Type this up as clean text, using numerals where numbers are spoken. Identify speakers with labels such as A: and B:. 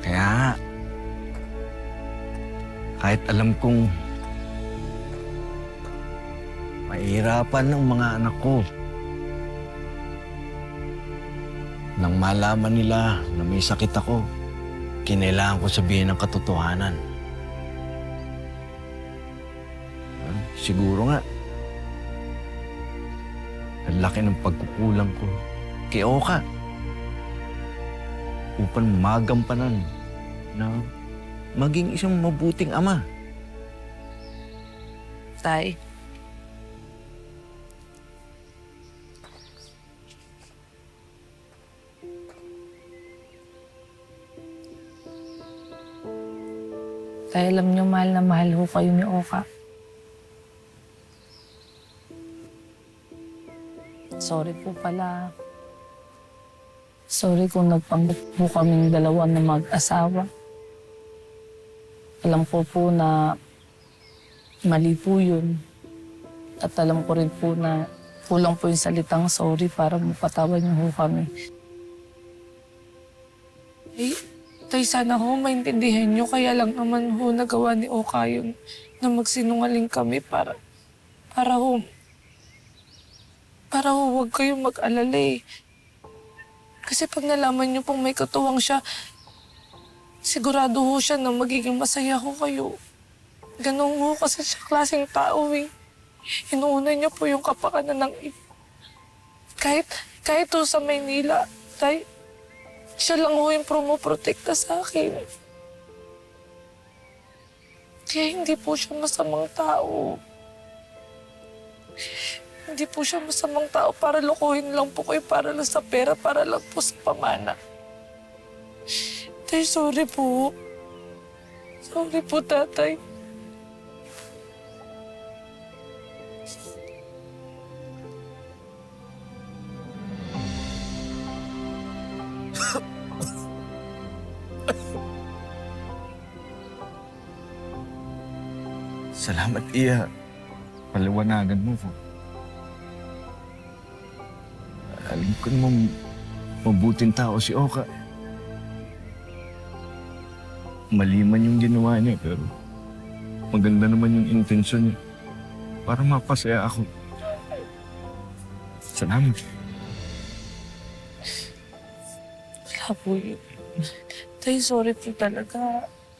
A: Kaya, kahit alam kong mahihirapan ng mga anak ko, nang malaman nila na may sakit ako, kinailangan ko sabihin ang katotohanan. Siguro nga, ang laki ng pagkukulang ko kay Oka upang magampanan na maging isang mabuting ama.
B: Tay, alam niyo mahal na mahal ho kayo ni Oka. Sorry po pala. Sorry kung nagpanggap po kaming dalawa na mag-asawa. Alam ko po na mali po yun. At alam ko rin po na kulang po yung salitang sorry para mapatawad niyo ho kami. Eh, tay, sana ho maintindihan niyo. Kaya lang naman ho nagawa ni Oka yun na magsinungaling kami para huwag kayong mag-alala eh. Kasi pag nalaman niyo pong may katuwang siya, sigurado ho siya na magiging masaya ho kayo. Ganun ho kasi siya klaseng tao eh. Inuuna niya po yung kapakanan ng iba. Kahit ho sa Maynila, tay, siya lang ho yung promoprotekta sa akin. Kaya hindi po siya masamang tao. Hindi po siya masamang tao para lokohin lang po kayo, para lang sa pera, para lang po sa pamana. Tay, sorry po. Sorry po, tatay.
A: Salamat, Iya. Paliwanagan mo po. Alam ko namang mabuting tao si Oka. Mali man yung ginawa niya, pero maganda naman yung intensyon niya para mapasaya ako. Salamat.
B: Wala po yun. Tay, sorry po talaga.